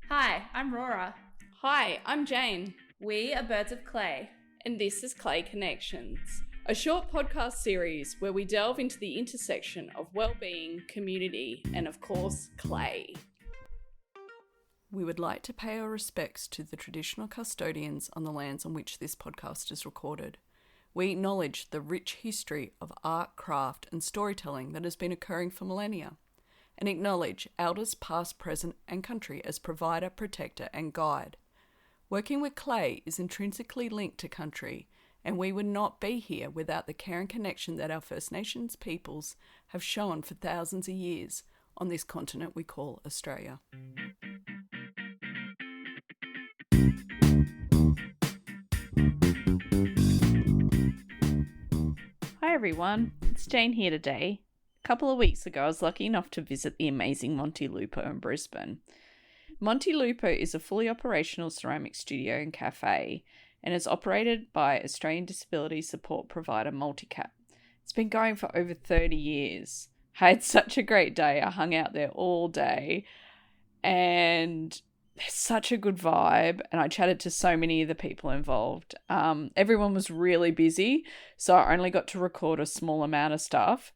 Hi, I'm Rora. Hi, I'm Jane, We are Birds of Clay. and this is Clay Connections, a short podcast series where we delve into the intersection of well-being, community, and of course, clay. We would like to pay our respects to the traditional custodians on the lands on which this podcast is recorded. We acknowledge the rich history of art, craft, and storytelling that has been occurring for millennia, and acknowledge elders past, present, and country as provider, protector, and guide. Working with clay is intrinsically linked to country, and we would not be here without the care and connection that our First Nations peoples have shown for thousands of years on this continent we call Australia. Hi everyone, it's Jane here today. A couple of weeks ago I was lucky enough to visit the amazing Monte Lupo in Brisbane. Monte Lupo is a fully operational ceramic studio and cafe and is operated by Australian disability support provider Multicap. It's been going for over 30 years. I had such a great day. I hung out there all day and there's such a good vibe, and I chatted to so many of the people involved. Everyone was really busy, so I only got to record a small amount of stuff.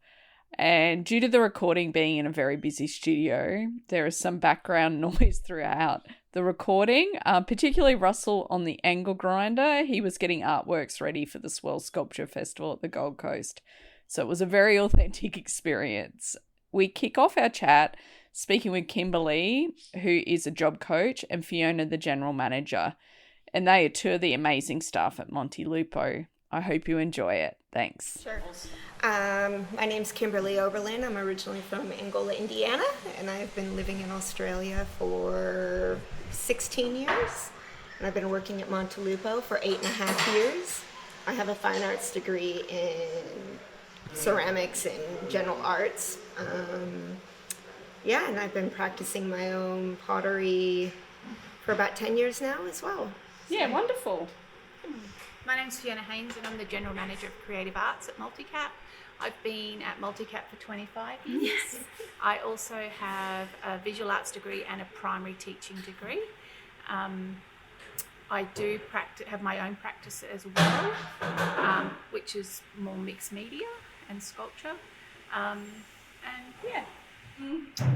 And due to the recording being in a very busy studio, there is some background noise throughout the recording, particularly Russell on the angle grinder. He was getting artworks ready for the Swell Sculpture Festival at the Gold Coast. So it was a very authentic experience. We kick off our chat speaking with Kimberly, who is a job coach, and Fiona, the general manager. And they are two of the amazing staff at Monte Lupo. I hope you enjoy it. Thanks. Sure. My name's Kimberly Oberlin. I'm originally from Angola, Indiana, and I've been living in Australia for 16 years. And I've been working at Monte Lupo for 8.5 years. I have a fine arts degree in ceramics and general arts. And I've been practicing my own pottery for about 10 years now as well. Yeah, wonderful. My name's Fiona Haynes and I'm the General Manager of Creative Arts at Multicap. I've been at Multicap for 25 years. Yes. I also have a visual arts degree and a primary teaching degree. I do have my own practice as well, which is more mixed media and sculpture.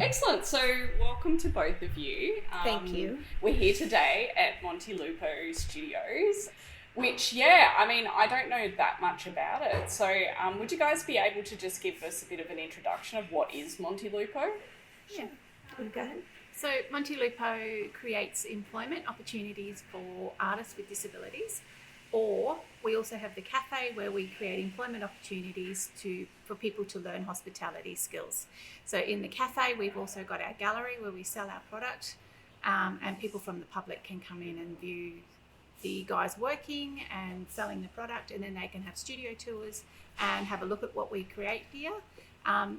Excellent. So welcome to both of you. Thank you. We're here today at Monte Lupo Studios, which, I don't know that much about it. So would you guys be able to just give us a bit of an introduction of what is Monte Lupo? Sure. Go ahead. So Monte Lupo creates employment opportunities for artists with disabilities, or we also have the cafe where we create employment opportunities for people to learn hospitality skills. So in the cafe, we've also got our gallery where we sell our product, and people from the public can come in and view the guys working and selling the product, and then they can have studio tours and have a look at what we create here.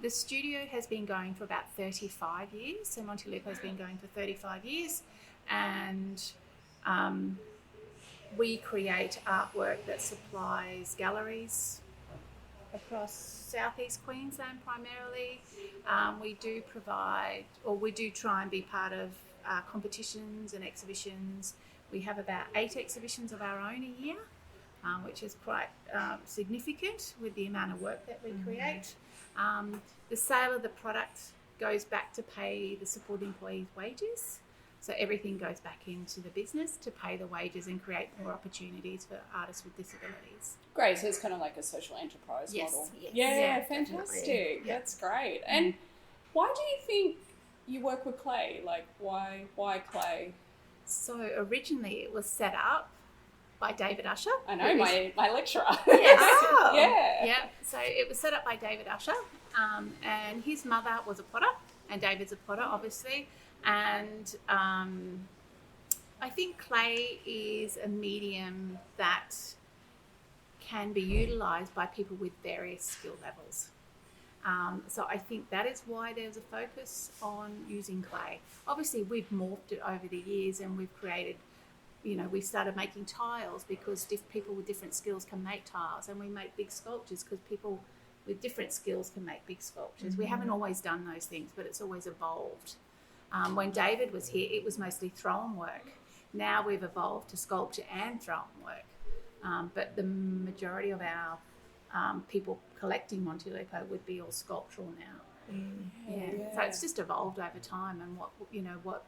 The studio has been going for about 35 years. So Monte Lupo has been going for 35 years, and we create artwork that supplies galleries across southeast Queensland primarily. We do try and be part of competitions and exhibitions. We have about 8 exhibitions of our own a year, which is quite significant with the amount of work that we create. The sale of the product goes back to pay the support employees' wages. So everything goes back into the business to pay the wages and create more opportunities for artists with disabilities. Great. So it's kind of like a social enterprise model. Yes. Yeah, fantastic. Yeah. That's great. And why do you think you work with clay? Like, why clay? So originally it was set up by David Usher. I know, my lecturer. Yes. Oh. Yeah. So it was set up by David Usher, and his mother was a potter, and David's a potter, obviously. And I think clay is a medium that can be utilised by people with various skill levels. So I think that is why there's a focus on using clay. Obviously, we've morphed it over the years, and we've created, we started making tiles because people with different skills can make tiles, and we make big sculptures because people with different skills can make big sculptures. Mm-hmm. We haven't always done those things, but it's always evolved. When David was here, it was mostly throw-on work. Now we've evolved to sculpture and throw-on work. But the majority of our people collecting Monte Lupo would be all sculptural now. Yeah. So it's just evolved over time, and what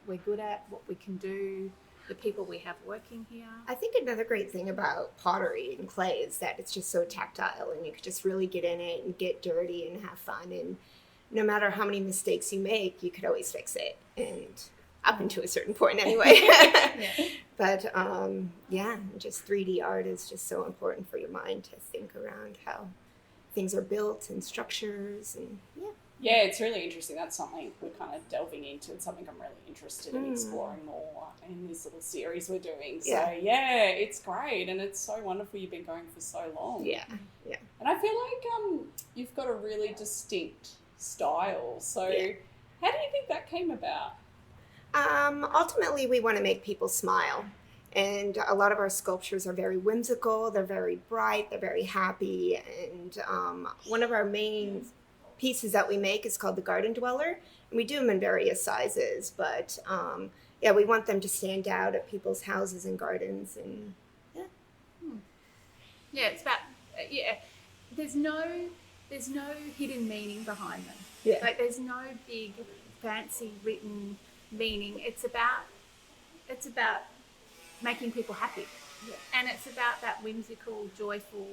we're good at, what we can do, the people we have working here. I think another great thing about pottery and clay is that it's just so tactile, and you could just really get in it and get dirty and have fun, and no matter how many mistakes you make, you could always fix it, and up until a certain point anyway. But just 3D art is just so important for your mind to think around how things are built and structures, and Yeah, it's really interesting. That's something we're kind of delving into. It's something I'm really interested in exploring more in this little series we're doing. So, it's great. And it's so wonderful you've been going for so long. Yeah. And I feel like you've got a really distinct style. So how do you think that came about? Ultimately, we want to make people smile. And a lot of our sculptures are very whimsical. They're very bright. They're very happy. And one of our main pieces that we make is called the Garden Dweller, and we do them in various sizes, but we want them to stand out at people's houses and gardens, and it's about there's no hidden meaning behind them. Like there's no big fancy written meaning. It's about making people happy, and it's about that whimsical, joyful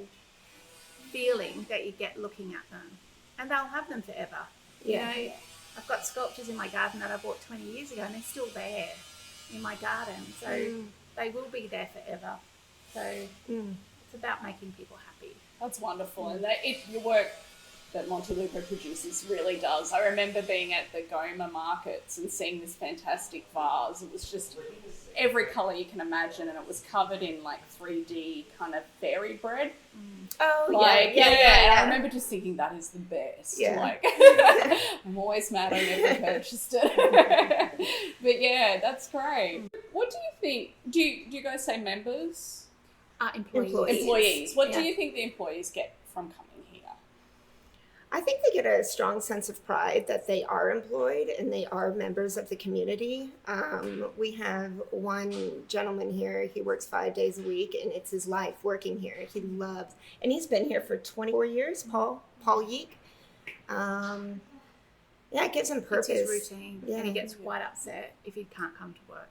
feeling that you get looking at them. And they'll have them forever. You know, I've got sculptures in my garden that I bought 20 years ago, and they're still there in my garden. So they will be there forever. So it's about making people happy. That's wonderful. And your work that Monte Lupo produces really does. I remember being at the Goma markets and seeing this fantastic vase. It was just every colour you can imagine, and it was covered in like 3D kind of fairy bread. And I remember just thinking that is the best. Like, I'm always mad I never purchased it. But that's great. What do you think? Do you guys say members? Employees. What do you think the employees get from coming here? I think they get a strong sense of pride that they are employed and they are members of the community. We have one gentleman here, he works 5 days a week, and it's his life working here. He loves, and he's been here for 24 years, Paul Yeek. It gives him purpose. It's his routine, and he gets quite upset if he can't come to work.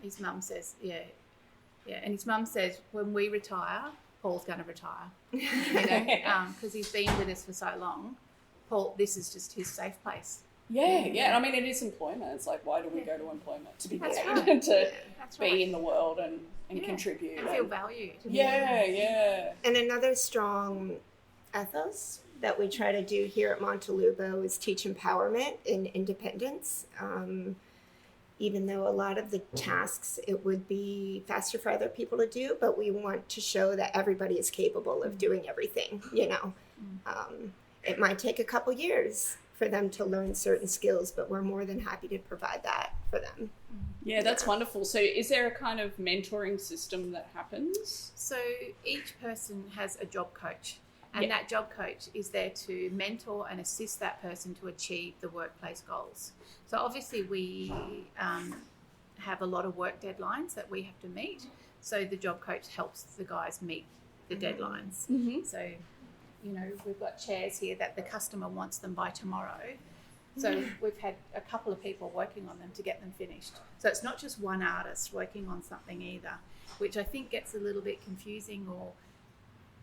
His mum says, and his mum says, when we retire, Paul's going to retire, because he's been with us for so long. Paul, this is just his safe place. I mean, it is employment. It's like, why do we go to employment? To be paid, to be in the world and contribute. And feel valued. And another strong ethos that we try to do here at Monte Lupo is teach empowerment and independence. Even though a lot of the tasks, it would be faster for other people to do, but we want to show that everybody is capable of doing everything, It might take a couple years for them to learn certain skills, but we're more than happy to provide that for them. Yeah, that's wonderful. So is there a kind of mentoring system that happens? So each person has a job coach, and that job coach is there to mentor and assist that person to achieve the workplace goals. So obviously we have a lot of work deadlines that we have to meet. So the job coach helps the guys meet the deadlines. So, we've got chairs here that the customer wants them by tomorrow. So we've had a couple of people working on them to get them finished. So it's not just one artist working on something either, which I think gets a little bit confusing, or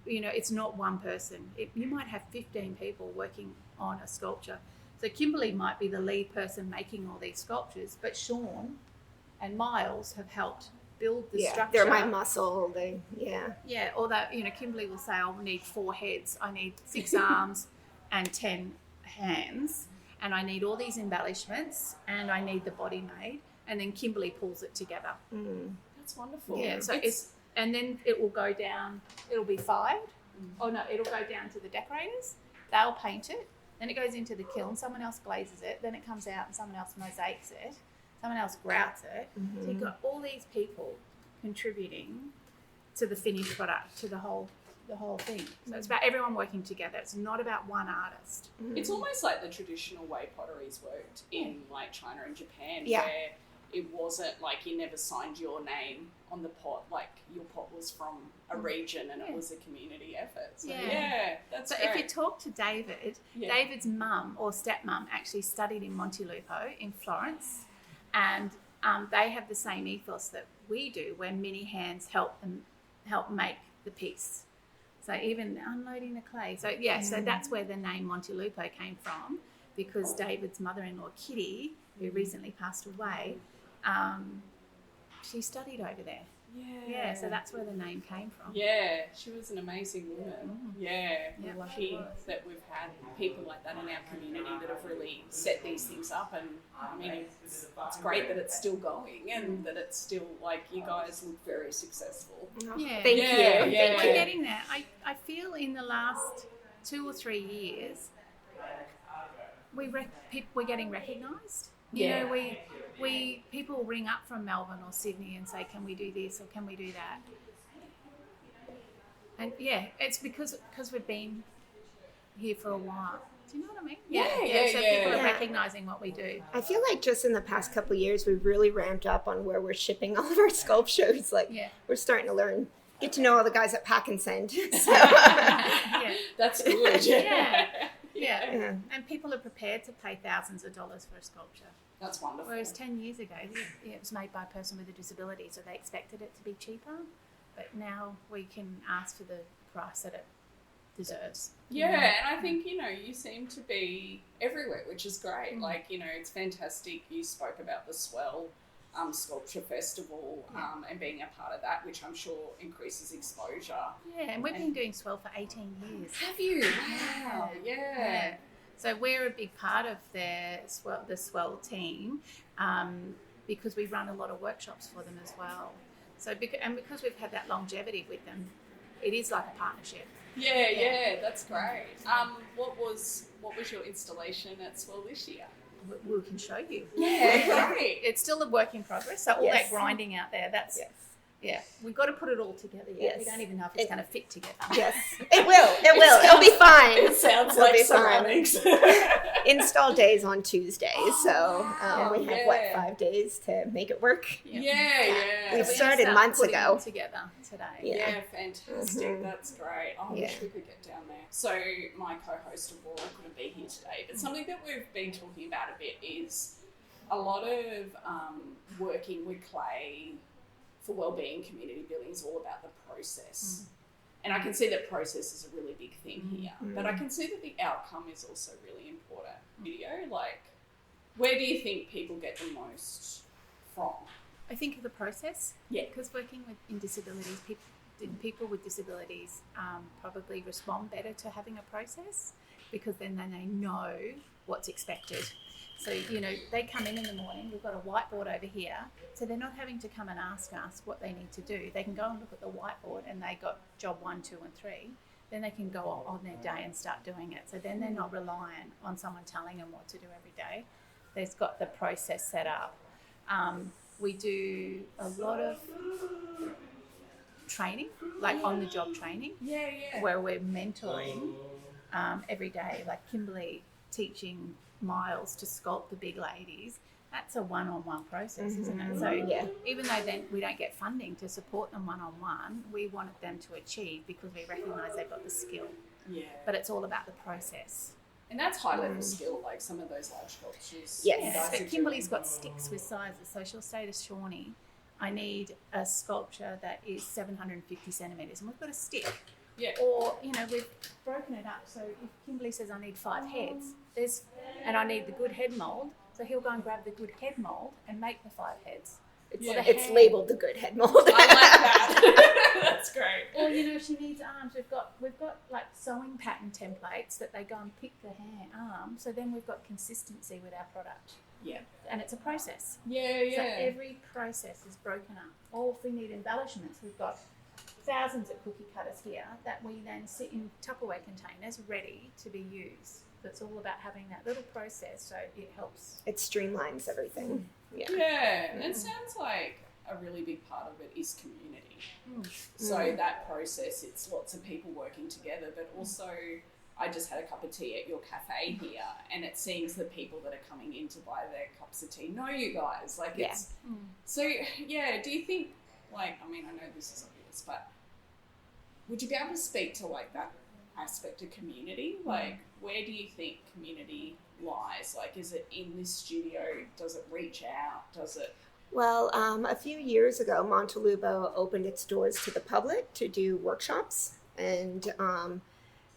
it's not one person. You might have 15 people working on a sculpture. So Kimberly might be the lead person making all these sculptures, but Sean and Miles have helped build the structure. They're my muscle. Although, Kimberly will say, I need 4 heads, I need 6 arms and 10 hands, and I need all these embellishments, and I need the body made, and then Kimberly pulls it together. That's wonderful. So and then it will go down, it'll be fired. It'll go down to the decorators. They'll paint it. Then it goes into the kiln. Someone else glazes it. Then it comes out and someone else mosaics it. Someone else grouts it. So you've got all these people contributing to the finished product, to the whole the whole thing. So it's about everyone working together. It's not about one artist. It's almost like the traditional way potteries worked in like China and Japan, Yeah. where it wasn't like you never signed your name on the pot, like your pot was from a region and it was a community effort. So that's So great. if you talk to David, David's mum or stepmum actually studied in Monte Lupo in Florence, and they have the same ethos that we do, where mini hands help make the piece. So even unloading the clay. So so that's where the name Monte Lupo came from, because David's mother-in-law Kitty, who recently passed away, she studied over there. Yeah, so that's where the name came from. Yeah, she was an amazing woman. Yeah, Yeah, we're she lucky was. that we've had people like that in our community that have really set these things up. And I mean, it's great that it's still going and that it's still, like, you guys look very successful. Yeah. Thank Yeah, you. yeah. We're getting there. I feel in the last 2 or 3 years, we're getting recognised. You know, we people ring up from Melbourne or Sydney and say, can we do this or can we do that? And it's because we've been here for a while. Do you know what I mean? So people are recognising what we do. I feel like just in the past couple of years, we've really ramped up on where we're shipping all of our sculptures. Like, we're starting to get to know all the guys at Pack and Send. So. That's good. Yeah. And people are prepared to pay thousands of dollars for a sculpture. That's wonderful. Whereas 10 years ago, it was made by a person with a disability, so they expected it to be cheaper. But now we can ask for the price that it deserves. Yeah, and I think, you seem to be everywhere, which is great. Like, it's fantastic. You spoke about the Swell Sculpture Festival and being a part of that, which I'm sure increases exposure. Yeah, and we've been doing Swell for 18 years. Have you? Wow, yeah. So we're a big part of the Swell team because we run a lot of workshops for them as well. So because we've had that longevity with them, it is like a partnership. Yeah, that's great. What was your installation at Swell this year? We can show you. Yeah, great. It's still a work in progress. So all that grinding out there, that's we've got to put it all together yet. Yes. We don't even know if it's going to fit together. Yes, it will. It'll be fine. It sounds It'll like be ceramics. Install days on Tuesdays, so we have 5 days to make it work. Yeah. We So started start months putting ago. it together today. Yeah, fantastic. That's great. I wish we could get down there. So my co-host Aurora couldn't be here today, but something that we've been talking about a bit is a lot of working with clay for wellbeing community building is all about the process. And I can see that process is a really big thing here, but I can see that the outcome is also really important. Like, where do you think people get the most from? I think of the process. Yeah. Because working in disabilities, people with disabilities probably respond better to having a process because then they know what's expected. So, they come in the morning, we've got a whiteboard over here, so they're not having to come and ask us what they need to do. They can go and look at the whiteboard and they got job 1, 2 and 3. Then they can go on their day and start doing it. So then they're not reliant on someone telling them what to do every day. They've got the process set up. We do a lot of training, like on-the-job training, where we're mentoring every day, like Kimberly teaching Miles to sculpt the big ladies. That's a one-on-one process, isn't it? So even though then we don't get funding to support them one-on-one, we wanted them to achieve because we recognise they've got the skill. Yeah. But it's all about the process. And that's high level skill, like some of those large sculptures. Yes. So Kimberly's got sticks with sizes. So she'll say to Shawnee, I need a sculpture that is 750 centimetres, and we've got a stick. Yeah. Or, we've broken it up. So if Kimberly says I need 5 heads, and I need the good head mould, so he'll go and grab the good head mould and make the 5 heads. It's labeled the good head mold. I like that. That's great. Or, if she needs arms, we've got like sewing pattern templates that they go and pick the arm. So then we've got consistency with our product. Yeah. And it's a process. Yeah. So every process is broken up. Or if we need embellishments, we've got thousands of cookie cutters here that we then sit in Tupperware containers ready to be used. So it's all about having that little process so it helps. It streamlines everything. Yeah, and it sounds like a really big part of it is community. So that process, it's lots of people working together, but also I just had a cup of tea at your cafe here, and it seems the people that are coming in to buy their cups of tea know you guys. Like it's so yeah. Do you think, like, I mean, I know this is obvious, but would you be able to speak to like that aspect of community? Like, where do you think community lies? Like, is it in this studio? Does it reach out? Does it? Well, a few years ago, Monte Lupo opened its doors to the public to do workshops, and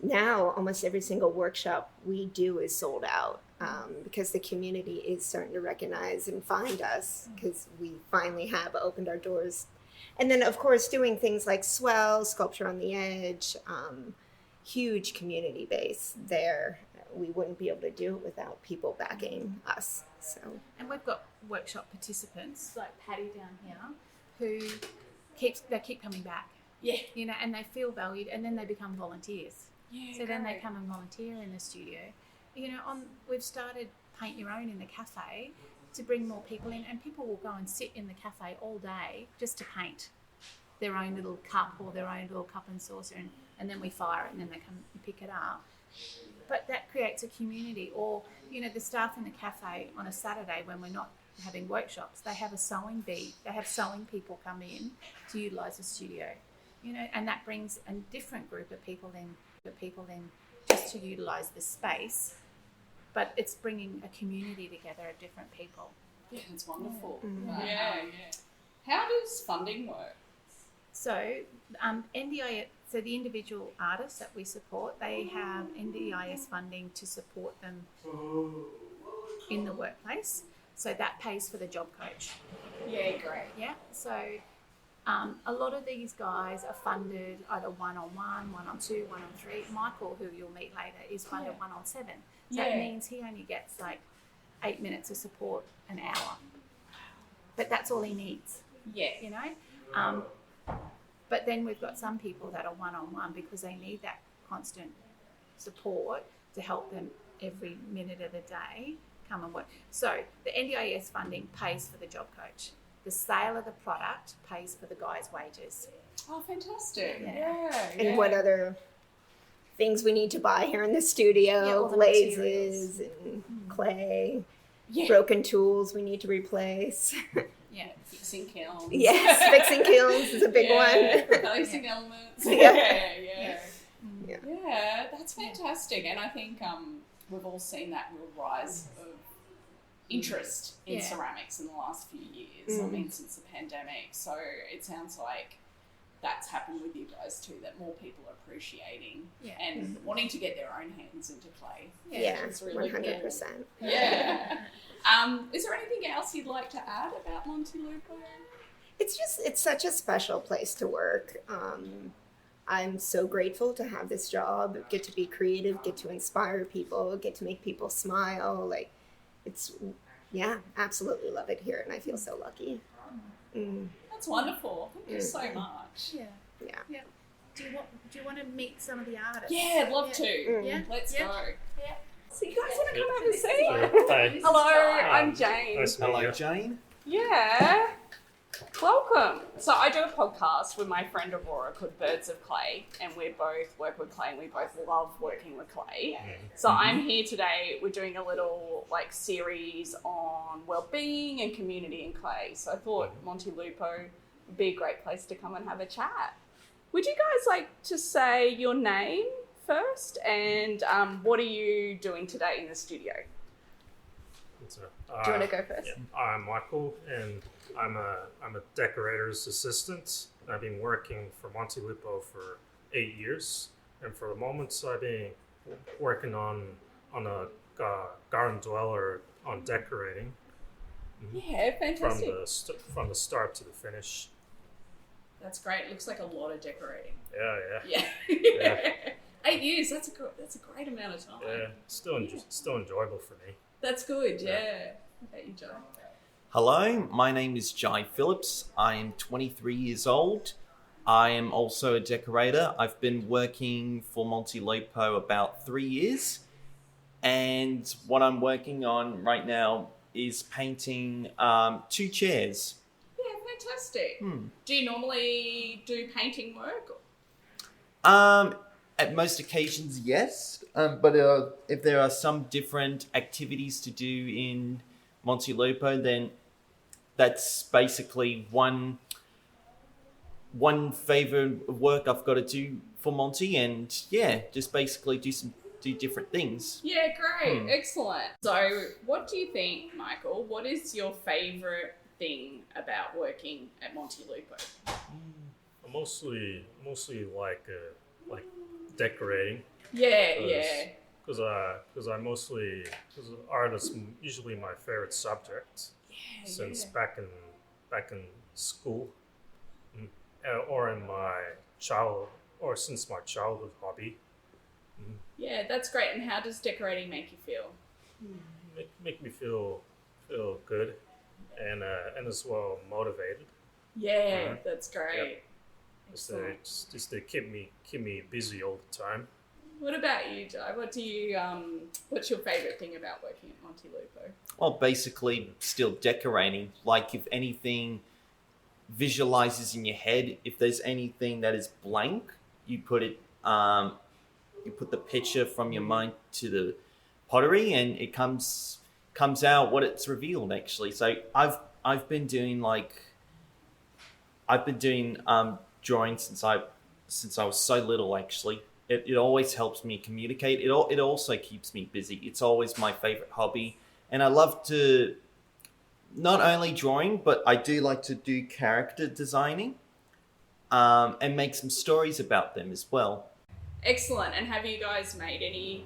now almost every single workshop we do is sold out because the community is starting to recognize and find us because we finally have opened our doors. And then, of course, doing things like Swell, Sculpture on the Edge, huge community base there. We wouldn't be able to do it without people backing us. So, and we've got workshop participants like Patty down here who keep coming back. Yeah. You know, and they feel valued, and then they become volunteers. Yeah. So then they come and volunteer in the studio. You know, we've started Paint Your Own in the cafe to bring more people in, and people will go and sit in the cafe all day just to paint their own little cup or their own little cup and saucer, and then we fire it and then they come and pick it up. But that creates a community. Or, you know, the staff in the cafe on a Saturday when we're not having workshops, they have a sewing bee. They have sewing people come in to utilise the studio, you know, and that brings a different group of people in just to utilise the space. But it's bringing a community together of different people. Yeah, it's wonderful. Yeah. How does funding work? So NDIS, so the individual artists that we support, they have NDIS funding to support them in the workplace. So that pays for the job coach. Yeah, great. Yeah. So a lot of these guys are funded either 1-on-1, 1-on-2, 1-on-3. Michael, who you'll meet later, is funded 1-on-7. So that means he only gets like 8 minutes of support an hour. But that's all he needs. Yeah. You know? But then we've got some people that are 1-on-1 because they need that constant support to help them every minute of the day come and work. So the NDIS funding pays for the job coach. The sale of the product pays for the guy's wages. Oh, fantastic. Yeah. and what other things we need to buy here in the studio, all the glazes and clay, broken tools we need to replace. Yeah. Fixing kilns. Yes, fixing kilns is a big one. Replacing elements. Yeah. Yeah, that's fantastic. And I think we've all seen that real rise of interest in ceramics in the last few years. I mean, since the pandemic. So it sounds like that's happened with you guys too, that more people are appreciating and wanting to get their own hands into clay. Yeah, it's really 100%. cool. Yeah. Is there anything else you'd like to add about Monte Lupo? It's such a special place to work. I'm so grateful to have this job, get to be creative, get to inspire people, get to make people smile. Like, absolutely love it here, and I feel so lucky. That's wonderful. Thank you so much. Yeah. Do you want to meet some of the artists? Yeah, I'd love to. Yeah. Let's go. Yeah. So you guys want to come over and see? Hi. Hello, I'm Jane. Nice to meet Hello, you. Jane. Yeah. Welcome. So I do a podcast with my friend Aurora called Birds of Clay, and we both work with clay and we both love working with clay. So I'm here today. We're doing a little series on well-being and community in clay. So I thought Monte Lupo would be a great place to come and have a chat. Would you guys like to say your name first, and what are you doing today in the studio? So, Do you want to go first? Yeah. I'm Michael, and I'm a decorator's assistant. I've been working for Monte Lupo for 8 years, and for the moment I've been working on a garden dweller on decorating. Yeah, fantastic. From the start to the finish. That's great. It looks like a lot of decorating. Yeah. Yeah. 8 years. That's a great amount of time. Yeah, still enjoyable for me. That's good. Yeah. What about you, Joe? Hello, my name is Jai Phillips. I am 23 years old. I am also a decorator. I've been working for Monte Lupo about 3 years. And what I'm working on right now is painting 2 chairs. Yeah, fantastic. Do you normally do painting work? At most occasions, yes. But if there are some different activities to do in Monte Lupo, then that's basically one favorite work I've got to do for Monty, and yeah, just basically do different things. Yeah, great. Excellent. So what do you think, Michael? What is your favourite thing about working at Monte Lupo? I mostly like decorating. Yeah. Because art is usually my favorite subject since back in school, or in since my childhood hobby. Yeah, that's great. And how does decorating make you feel? Make me feel good, and as well motivated. Yeah, that's great. Yep. Just to keep me busy all the time. What about you, Jai? What's your favourite thing about working at Monte Lupo? Well, basically, still decorating. Like, if anything visualizes in your head, if there's anything that is blank, you put it, you put the picture from your mind to the pottery, and it comes out what it's revealed. Actually, so I've been doing drawing since I was so little. Actually, it always helps me communicate. It also keeps me busy. It's always my favorite hobby, and I love to not only drawing, but I do like to do character designing, and make some stories about them as well. Excellent. And have you guys made any,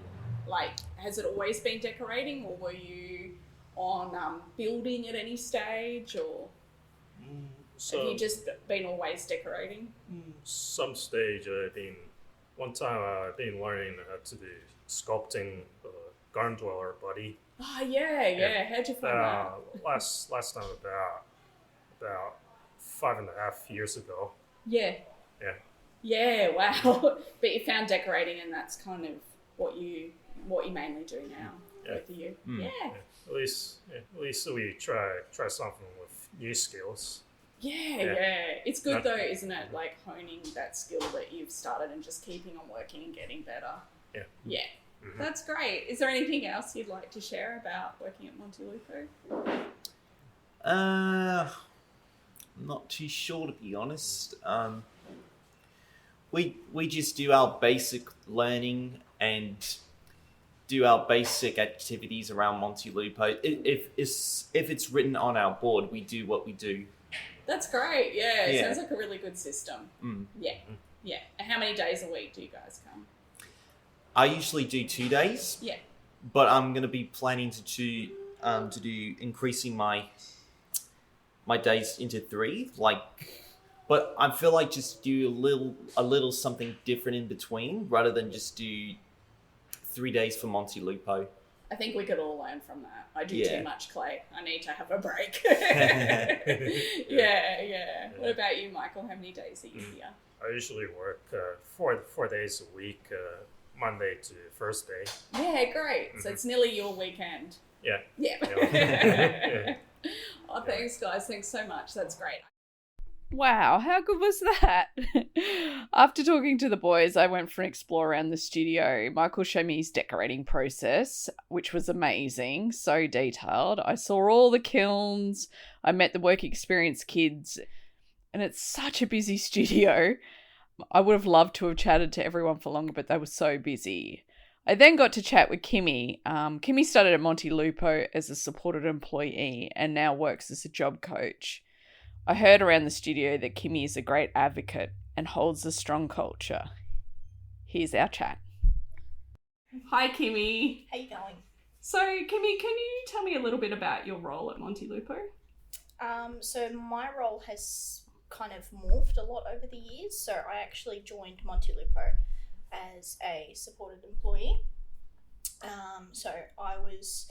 has it always been decorating, or were you on building at any stage, or have you just been always decorating? Some stage one time I've been learning how to do sculpting the garden dweller body. Oh, yeah. How'd you find that? Last time about 5.5 years ago. Yeah. Yeah. Yeah, wow. But you found decorating, and that's kind of what you mainly do now, both of you. Yeah. At least we try something with new skills. Yeah. It's good though, isn't it? Like honing that skill that you've started and just keeping on working and getting better. Yeah. Yeah. Mm-hmm. That's great. Is there anything else you'd like to share about working at Monte Lupo? I'm not too sure, to be honest. We just do our basic learning and do our basic activities around Monte Lupo. If it's written on our board, we do what we do. That's great. Yeah, it sounds like a really good system. Yeah. And how many days a week do you guys come? I usually do 2 days. Yeah. But I'm going to be planning to do increasing my days into 3. But I feel like just do a little something different in between, rather than just do 3 days for Monte Lupo. I think we could all learn from that. I do too much clay. I need to have a break. Yeah. What about you, Michael? How many days are you here? I usually work 4 days a week, Monday to Thursday. Yeah, great. So it's nearly your weekend. Yeah. Yeah. Oh, thanks, guys. Thanks so much. That's great. Wow, how good was that? After talking to the boys, I went for an explore around the studio. Michael showed me his decorating process, which was amazing, so detailed. I saw all the kilns, I met the work experience kids, and it's such a busy studio. I would have loved to have chatted to everyone for longer, but they were so busy. I then got to chat with Kimmy. Kimmy started at Monte Lupo as a supported employee and now works as a job coach. I heard around the studio that Kimmy is a great advocate and holds a strong culture. Here's our chat. Hi, Kimmy. How you going? So, Kimmy, can you tell me a little bit about your role at Monte Lupo? So my role has kind of morphed a lot over the years. So I actually joined Monte Lupo as a supported employee. So I was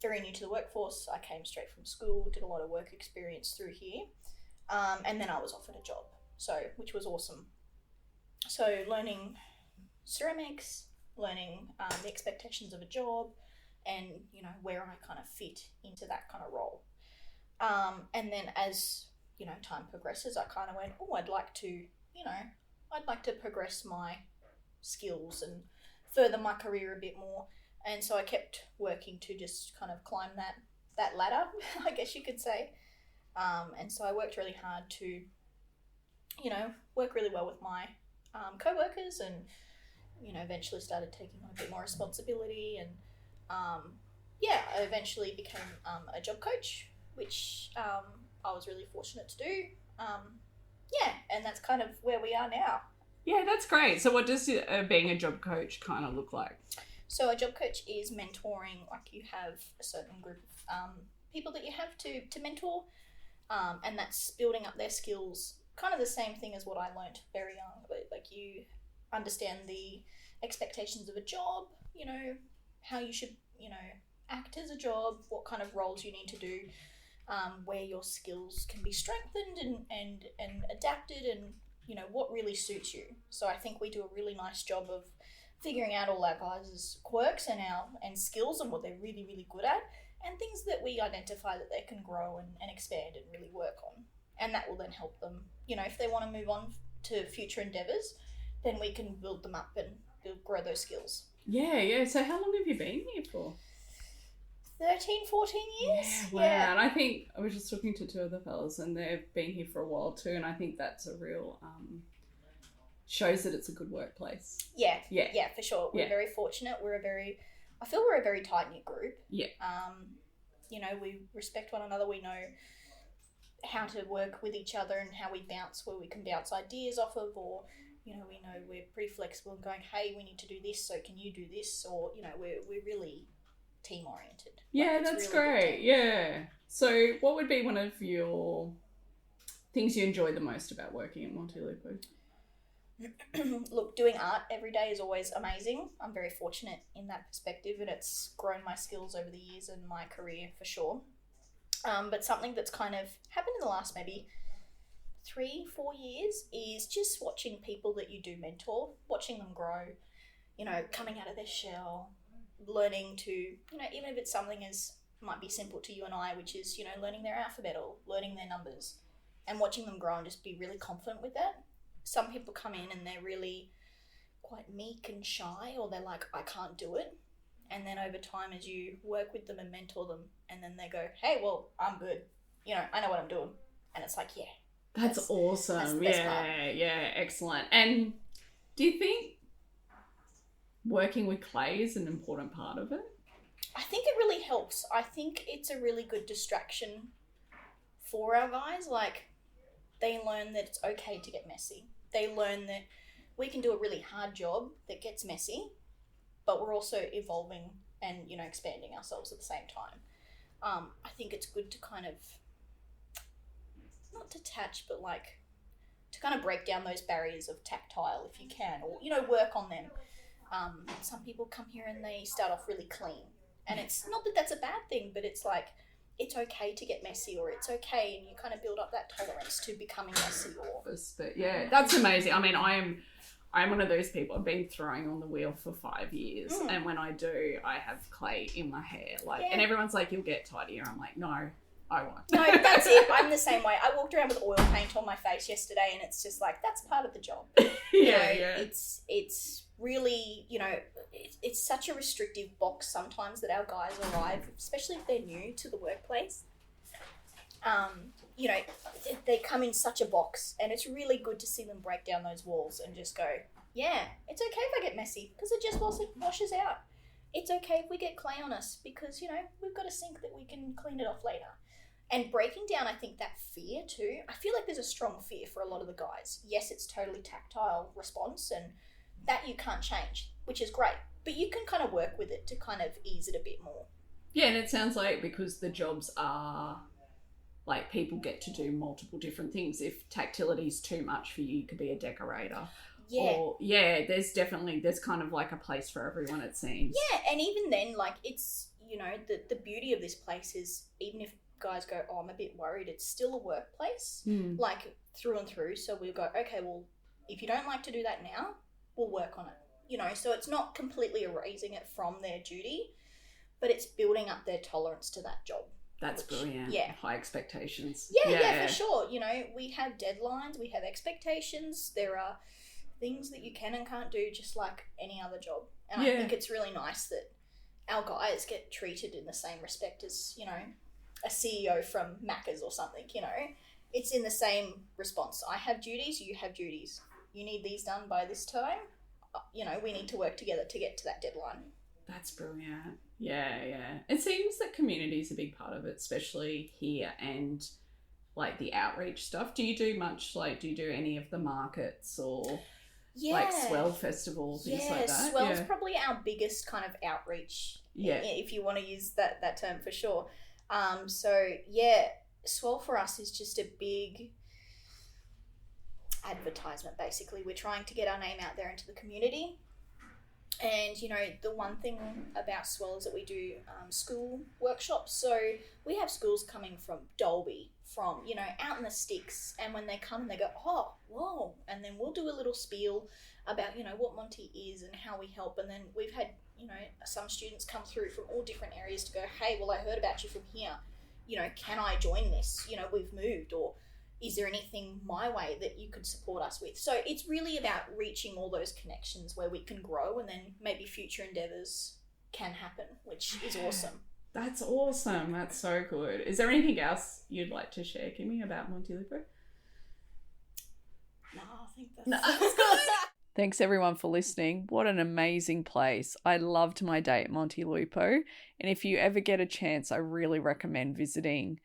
very new to the workforce. I came straight from school, did a lot of work experience through here. And then I was offered a job, which was awesome. So learning ceramics, learning the expectations of a job, and where I kind of fit into that kind of role. And then as time progresses, I kind of went, oh, I'd like to progress my skills and further my career a bit more. And so I kept working to just kind of climb that ladder, I guess you could say. And so I worked really hard to, work really well with my co-workers, and, eventually started taking on a bit more responsibility. And I eventually became a job coach, which I was really fortunate to do. And that's kind of where we are now. Yeah, that's great. So what does being a job coach kind of look like? So a job coach is mentoring, like you have a certain group of people that you have to mentor, and that's building up their skills, kind of the same thing as what I learned very young, but like you understand the expectations of a job, how you should, act as a job, what kind of roles you need to do, where your skills can be strengthened and adapted, and what really suits you. So I think we do a really nice job of figuring out all our guys' quirks and skills and what they're really, really good at, and things that we identify that they can grow and expand and really work on. And that will then help them, if they want to move on to future endeavours, then we can build them up and grow those skills. Yeah. So how long have you been here for? 13, 14 years. Yeah, wow. Yeah. And I think I was just talking to two of the fellas, and they've been here for a while too, and I think that's a real shows that it's a good workplace. Yeah, for sure. We're very fortunate. I feel we're a very tight-knit group. Yeah. We respect one another. We know how to work with each other and how we bounce, where we can bounce ideas off of, or, we know we're pretty flexible and going, hey, we need to do this, so can you do this? Or, we're really team-oriented. Yeah, that's really great. Yeah. So what would be one of your things you enjoy the most about working at Monte Lupo? Look, doing art every day is always amazing. I'm very fortunate in that perspective, and it's grown my skills over the years and my career for sure. But something that's kind of happened in the last maybe 3-4 years is just watching people that you do mentor, watching them grow, coming out of their shell, learning to, even if it's something as might be simple to you and I, which is, learning their alphabet or learning their numbers, and watching them grow and just be really confident with that. Some people come in and they're really quite meek and shy, or they're like, I can't do it. And then over time, as you work with them and mentor them, and then they go, hey, well, I'm good. I know what I'm doing. And it's like, yeah. That's awesome. That's the best part. Yeah, excellent. And do you think working with clay is an important part of it? I think it really helps. I think it's a really good distraction for our guys. Like, they learn that it's okay to get messy. They learn that we can do a really hard job that gets messy, but we're also evolving and, expanding ourselves at the same time. I think it's good to kind of, not detach, but like to kind of break down those barriers of tactile if you can, or, work on them. Some people come here and they start off really clean, and it's not that that's a bad thing, but it's like, it's okay to get messy, or it's okay, and you kind of build up that tolerance to becoming messy. But yeah, that's amazing. I mean, I'm one of those people. I've been throwing on the wheel for 5 years, and when I do, I have clay in my hair. And everyone's like, "You'll get tidier." I'm like, "No, I won't." No, that's it. I'm the same way. I walked around with oil paint on my face yesterday, and it's just like, that's part of the job. Yeah. It's really, it's such a restrictive box sometimes that our guys arrive, especially if they're new to the workplace. They come in such a box, and it's really good to see them break down those walls and just go, yeah, it's okay if I get messy, because it just washes out. It's okay if we get clay on us, because, we've got a sink that we can clean it off later. And breaking down, I think, that fear too. I feel like there's a strong fear for a lot of the guys. Yes, it's totally tactile response, and that you can't change, which is great. But you can kind of work with it to kind of ease it a bit more. Yeah, and it sounds like because the jobs are, like, people get to do multiple different things. If tactility is too much for you, you could be a decorator. Yeah. Or, there's kind of like a place for everyone, it seems. Yeah, and even then, like, it's, the beauty of this place is, even if guys go, oh, I'm a bit worried, it's still a workplace, like, through and through. So we'll go, okay, well, if you don't like to do that now, we'll work on it. So it's not completely erasing it from their duty, but it's building up their tolerance to that job. That's brilliant. Yeah. High expectations. Yeah, for sure. You know, we have deadlines, we have expectations. There are things that you can and can't do just like any other job. And I think it's really nice that our guys get treated in the same respect as, you know, a CEO from Macca's or something, you know. It's in the same response. I have duties, you have duties. You need these done by this time. You know, we need to work together to get to that deadline. That's brilliant. Yeah. It seems that community is a big part of it, especially here, and like the outreach stuff. Do you do any of the markets or like Swell Festival, things like that? Swell's probably our biggest kind of outreach, if you want to use that term for sure. Swell for us is just a big advertisement, basically. We're trying to get our name out there into the community. And, you know, the one thing about Swell is that we do school workshops. So we have schools coming from Dalby, from, you know, out in the sticks. And when they come and they go, oh, whoa. And then we'll do a little spiel about, you know, what Monty is and how we help. And then we've had, you know, some students come through from all different areas to go, hey, well, I heard about you from here. You know, can I join this? You know, we've moved, or is there anything my way that you could support us with? So it's really about reaching all those connections where we can grow, and then maybe future endeavours can happen, which is awesome. That's awesome. That's so good. Is there anything else you'd like to share, Kimmy, about Monte Lupo? No, I think that's good. Thanks everyone for listening. What an amazing place. I loved my day at Monte Lupo, and if you ever get a chance, I really recommend visiting.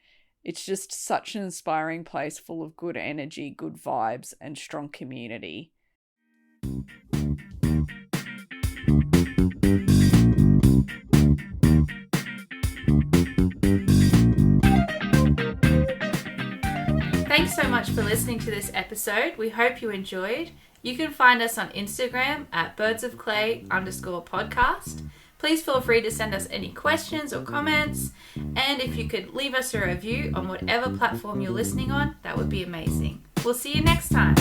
It's just such an inspiring place full of good energy, good vibes, and strong community. Thanks so much for listening to this episode. We hope you enjoyed. You can find us on Instagram at birdsofclay_podcast. Please feel free to send us any questions or comments. And if you could leave us a review on whatever platform you're listening on, that would be amazing. We'll see you next time.